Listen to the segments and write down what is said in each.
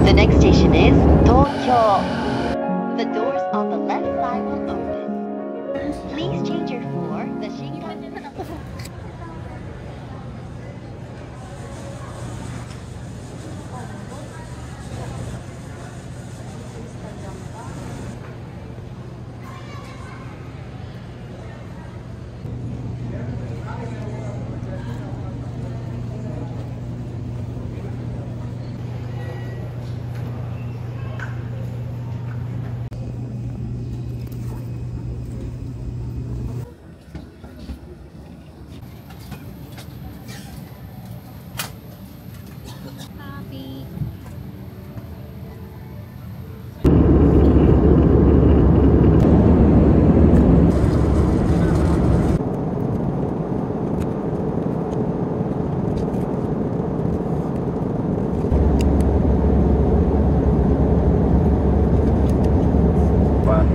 The next station is Tokyo. The doors on the left side will open. Please change your floor. The Shinkansen.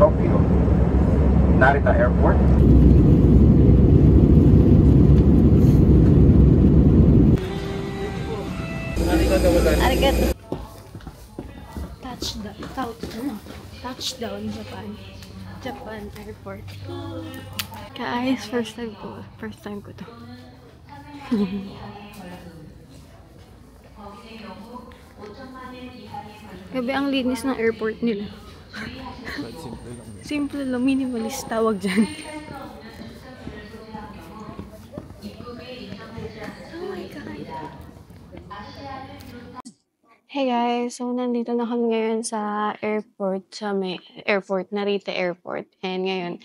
Tokyo Narita Airport. Arigato. Touchdown Japan Airport. Guys, first time ko to. Grabe ang linis ng airport nila. Simple lang, minimalist tawag dyan. Oh my God. Hey guys, so nandito na kami ngayon sa airport, Narita Airport. And ngayon,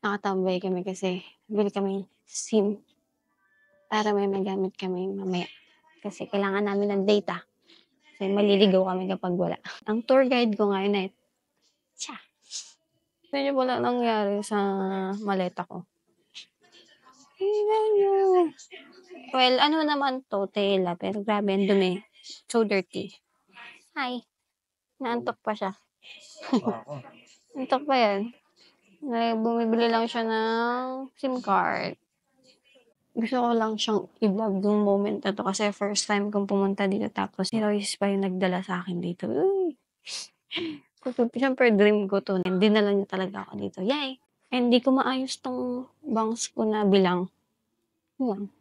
nakatambay kami kasi bili kami SIM para may magamit kami mamaya. Kasi kailangan namin ng data. Kasi maliligaw kami kapag wala. Ang tour guide ko ngayon ay medyo wala nangyari sa maleta ko. Well, ano naman to, tela. Pero grabe, ang dumi. So dirty. Hi. Naantok pa siya. Antok pa yan. Bumibili lang siya ng SIM card. Gusto ko lang siyang i-vlog yung moment na to kasi first time kong pumunta dito tapos si Royce pa yung nagdala sa akin dito. Uy! Siyempre dream ko to. Dinala niya talaga ako dito. Yay! And di ko maayos tong bangs ko na bilang. Yan.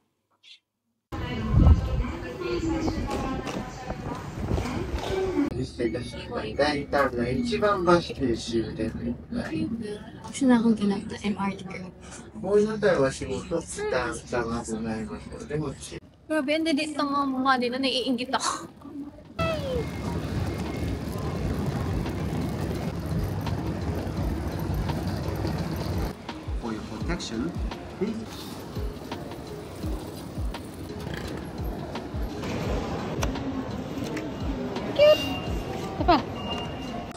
大胆な一番橋で終点でございます。 Gusto na akong ganap na MRT girl. もう一台は仕事負担がございますのでご注意。 Grabe, hindi dito mga mukha nila. Naiingit ako. For your protection, please.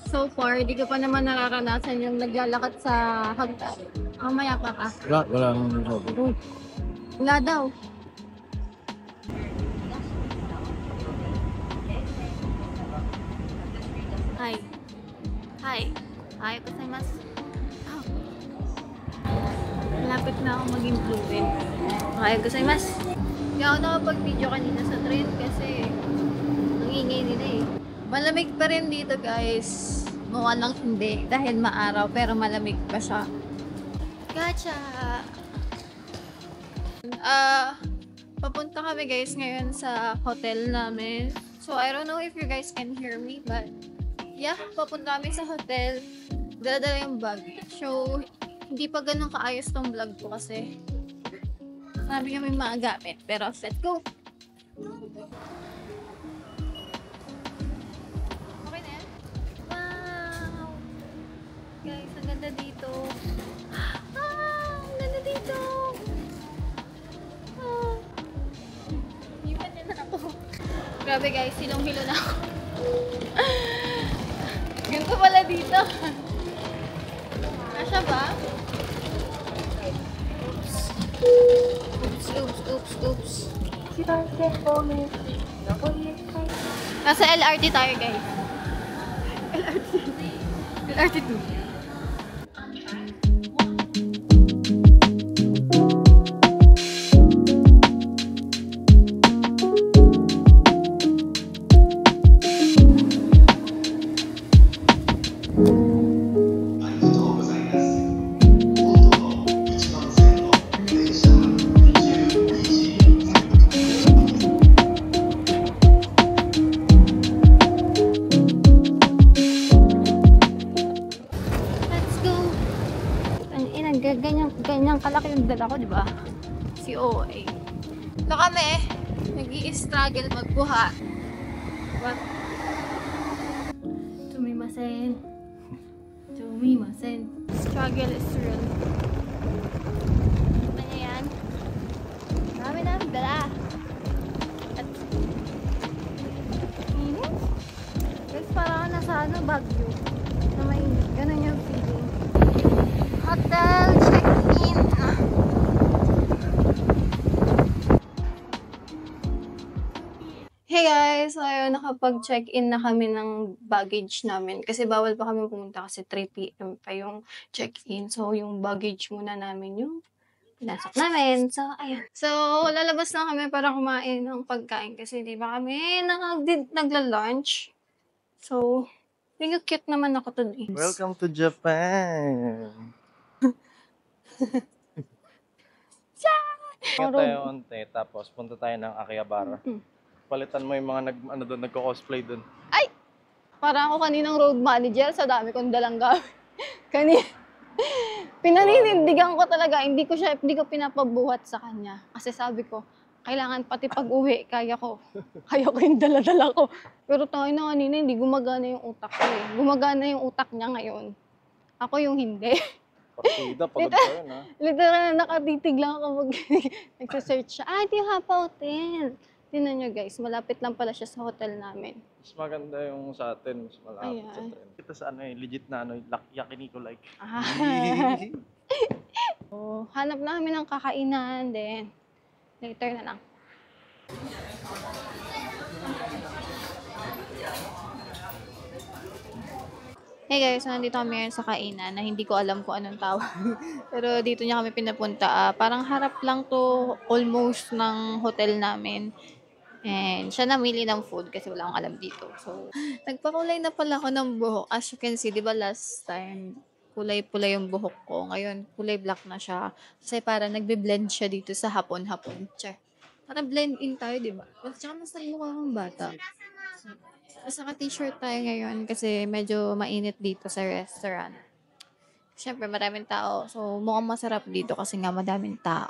So far, di ko pa naman nararanasan yung naglalakad sa hagdan. Mamaya pa ka. Wala nang sabi. Wala daw. Hi. Hi. Hi, gozaimasu. Oh. Malapit na ako maging fluent. Hi, gozaimasu. Hindi ako nakapag-video kanina sa train kasi nangingay nila eh. Malamig pa rin dito guys. Mukha lang hindi dahil maaraw pero malamig pa siya. Gacha! Papunta kami guys ngayon sa hotel namin. So I don't know if you guys can hear me but yeah, papunta kami sa hotel. Dala-dala yung bag. So hindi pa ganun kaayos tong vlog ko kasi sabi kami maagamit. Pero let's go! Guys, ang ganda dito. Ang ganda dito. Iwan niya na ako. Grabe guys, silong-hilo na ako. Ganito pala dito. Kasya ba? Oops. Nasa LRT tayo guys. LRT 2. malaki yung dala ko, di ba? Si OA. So kami, nag-i-struggle magbuha. Diba? Sumimasen. Sumimasen. Struggle is real. Ano niya yan? Marami na ang dala. At init. Guys, parang nasa Baguio. Na may ganun yung feeling. Hotel check-in. Hey guys! So ayun, nakapag-check-in na kami ng baggage namin. Kasi bawal pa kami pumunta kasi 3 PM pa yung check-in. So yung baggage muna namin yung pinasok namin. So ayun. So lalabas na kami para kumain ng pagkain. Kasi di ba kami nagla-lunch. So, medyo cute naman ako today. Welcome to Japan! Tingnan tayo onte, tapos punta tayo ng Akihabara. Palitan mo yung mga nagko-cosplay dun. Ay! Parang ako kaninang road manager sa dami kong dalang gamit. Pinaninindigan ko talaga, hindi ko pinapabuhat sa kanya. Kasi sabi ko, kailangan pati pag-uwi, kaya ko yung dala-dala ko. Pero tayo na kanina, hindi gumagana yung utak ko eh. Gumagana yung utak niya ngayon. Ako yung hindi. Partida, pagod pa yun ha. Literal na nakatitig lang ako nagsasearch siya. Ito yung Hapa Hotel. Tingnan nyo guys, malapit lang pala siya sa hotel namin. Mas maganda yung sa atin, mas malapit sa Ayan. trend. Kita sa legit na Yakiniku like. So, hanap na kami ng kakainan, then later na lang. Hey guys, so nandito kami ngayon sa kainan na hindi ko alam kung anong tawag. Pero dito niya kami pinapunta. Parang harap lang to almost ng hotel namin. And siya namili ng food kasi wala akong alam dito. So, nagpakulay na pala ako ng buhok. As you can see, di ba last time, kulay-pula yung buhok ko. Ngayon, kulay black na siya. Kasi parang nagbe-blend siya dito sa hapon-hapon. Char. Para blend in tayo, di ba? At saka mas nagmukha akong bata. Saka t-shirt tayo ngayon kasi medyo mainit dito sa restaurant. Siyempre, maraming tao. So, mukhang masarap dito kasi nga madaming tao.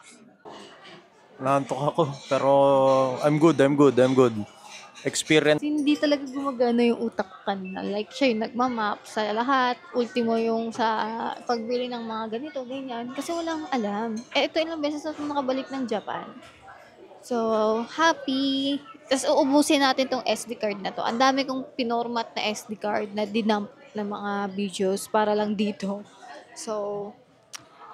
Nahantok ako, pero I'm good. Experience. Hindi talaga gumagana yung utak ko kanina. Like, siya yung nagmamap sa lahat. Ultimo yung sa pagbili ng mga ganito, ganyan. Kasi walang alam. Ito ilang beses ako nakabalik ng Japan. So, happy. Tapos uubusin natin tong SD card na to. Ang dami kong pinormat na SD card na dinump na mga videos para lang dito. So,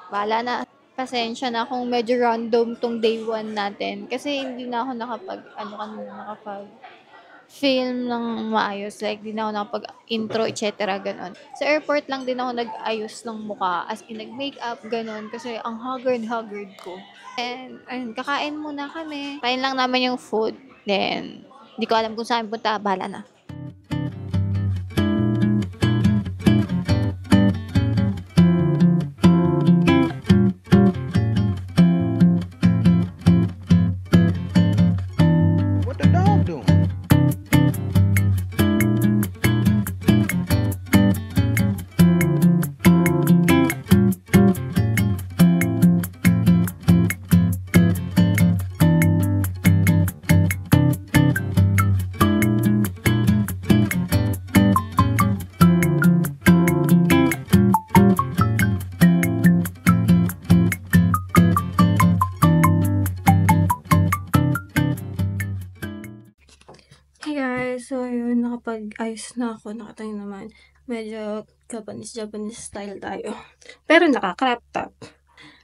wala na. Pasensya na kung medyo random tong day 1 natin. Kasi hindi na ako nakapag-film ng maayos. Like, hindi na ako nakapag-intro, etc. Ganon. Sa airport lang din ako nag-ayos ng mukha. As in, nag-makeup, ganon. Kasi ang haggard ko. And, ayun, kakain muna kami. Kain lang naman yung food. Then, hindi ko alam kung saan punta. Bahala na. What the dog doing? Hey guys, so ayun, nakapag-ayos na ako, nakatayo naman. Medyo Japanese style tayo. Pero naka-crop top.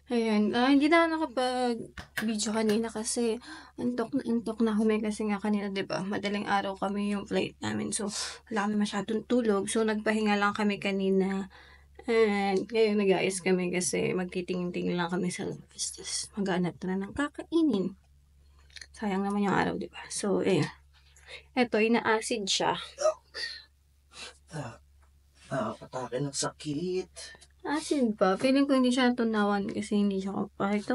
Ayun, hindi na ako nakapag-video kanina kasi antok na kami kasi nga kanina, diba? Madaling araw kami yung flight namin. So, wala kami masyadong tulog. So, nagpahinga lang kami kanina. And ngayon nag-ayos kami kasi magtitingin-tingin lang kami sa labas. Tapos maghanap na ng kakainin. Sayang naman yung araw, diba? So, ayun. Eto, ina-acid siya. Nakapatake ng sakit. Acid ba? Feeling ko hindi siya tunawan kasi hindi siya kapahit.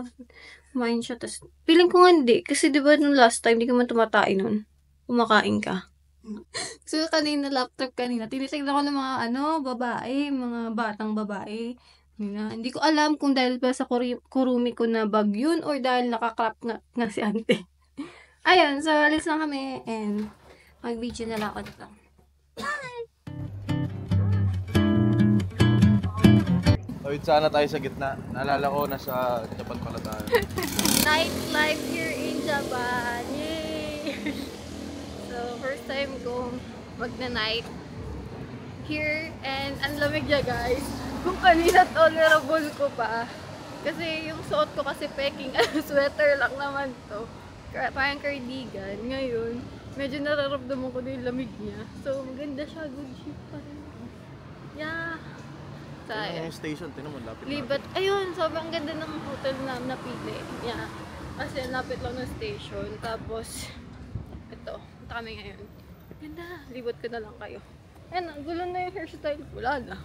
Kumain siya. Tas, feeling ko nga hindi. Kasi diba nung last time, di ka man tumatain nun. Kumakain ka. So, kanina, laptop kanina, tinitignan ko ng mga babae, mga batang babae. Hindi ko alam kung dahil ba sa kurumi ko na bag yun or dahil nakakrap na si ante. Ayun, so alis na kami and mag-video na lang ako dito. Tawid sana tayo sa gitna. Naalala ko, nasa Japan pala tayo. Nightlife here in Japan! Yay! So, first time ko magna-night here and ang lamig niya guys. Kung kanina tolerable ko pa. Kasi yung suot ko kasi peking sweater lang naman to. Parang cardigan. Ngayon, medyo nararamdaman ko na yung lamig niya. So, maganda siya. Good ship pa rin. Yeah. Yung station, tinan mo, lapit. Libat. Ayun, sobrang ganda ng hotel na napili. Yeah. Kasi lapit lang ng station. Tapos, ito. Punta kami ngayon. Ganda. Libot ko na lang kayo. Ayan, ang gulo na yung hairstyle. Wala na.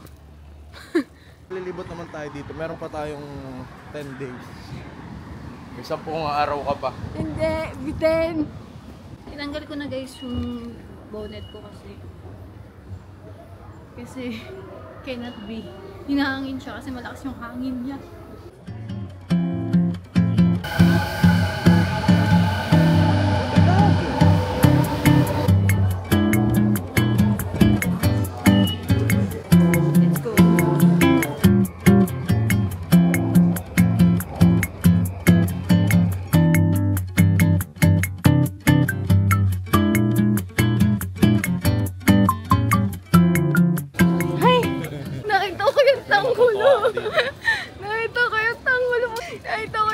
Lilibot naman tayo dito. Meron pa tayong 10 days. May 10 araw ka pa. Hindi, bitin. Tinanggal ko na guys yung bonnet ko kasi cannot be. Hinahangin siya kasi malakas yung hangin niya. Let's go. Nakita ko yung tanghulo. Nakita ko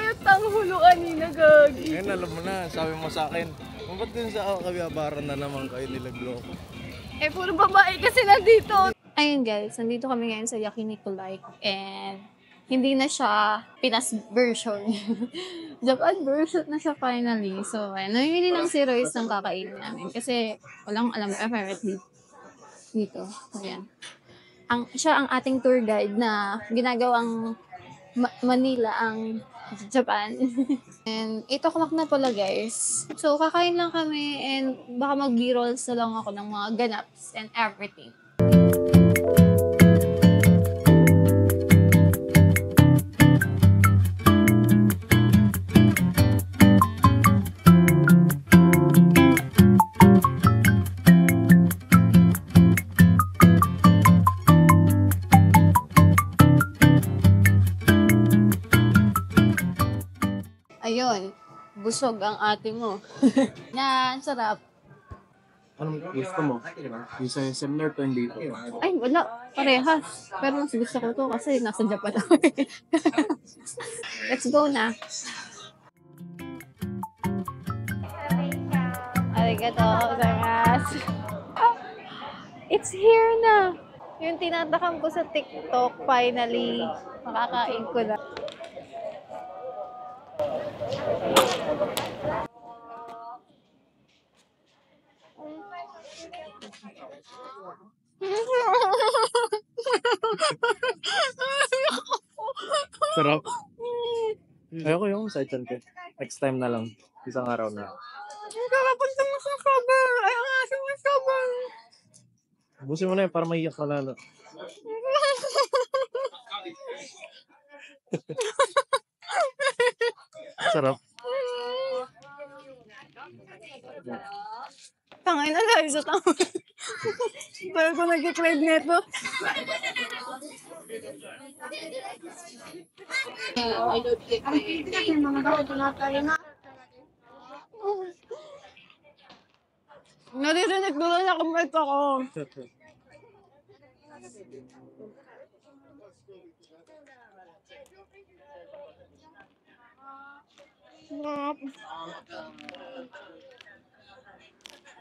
yung tanghulo kanina, gagi. Ngayon, alam mo na, sabi mo sa akin, ba't din sa kabiyabaran na naman kayo nilagloko? Eh, puro babae kasi nandito. Ayun guys, nandito kami ngayon sa Yakiniku Like and hindi na siya Pinas version. Japan version na siya finally. So, ayun, namimili lang si Royce ng kakainin namin kasi walang alam apparently dito. Ayan. Siya ang ating tour guide na ginagawang Manila ang Japan. And 8 o'clock na pala guys. So kakain lang kami and baka mag-b-rolls na lang ako ng mga ganaps and everything. Ayun, busog ang ate mo. Yan, sarap. Anong gusto mo? Yung sa seminar to hindi ito. Ay, wala. Parehas. Pero mas gusto ko to kasi nasa Japan ako. Let's go na. Arigato gozaimasu. It's here na. Yung tinatakam ko sa TikTok, finally, makakain ko na. Sarap. Ayoko yung sa chan ko. Next time na lang. Isang araw na. Kakapunta mo sa cover. Ayaw nga sa cover. Busin mo na yun para maiyak ka lalo. Sarap. Tangay na dahil sa tao. Pero kung nag-crave neto. Naririnig doon na kumait ako.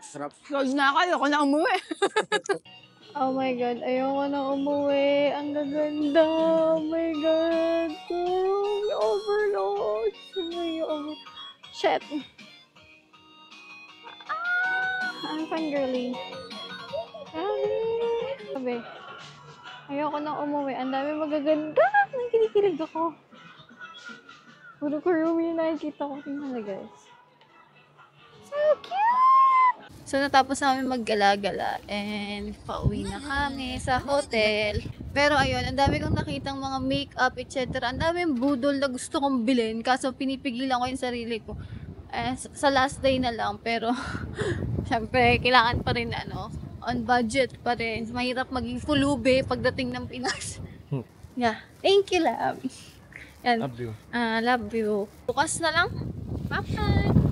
Sarap. Close na ako, ayoko na umuwi. Oh my God, ayoko na umuwi. Ang gaganda. Oh my God. Oh, overload. Shit. I'm fangirling. Sabi, ayoko na umuwi. Ang dami magaganda. Nang kinikilig ako. Puro kurumi na nakikita ko. Tingnan na guys. So cute! So natapos namin maggala-gala and pauwi na kami sa hotel. Pero ayun, ang dami kong nakitang mga makeup, etc. Ang dami yung budol na gusto kong bilhin. Kaso pinipigilan ko yung sarili ko. Sa last day na lang. Pero, syempre, kailangan pa rin, on budget pa rin. Mahirap maging fulube pagdating ng Pinas. Yeah. Thank you, love. Yan. Love you. Love you. Bukas na lang. Bye-bye.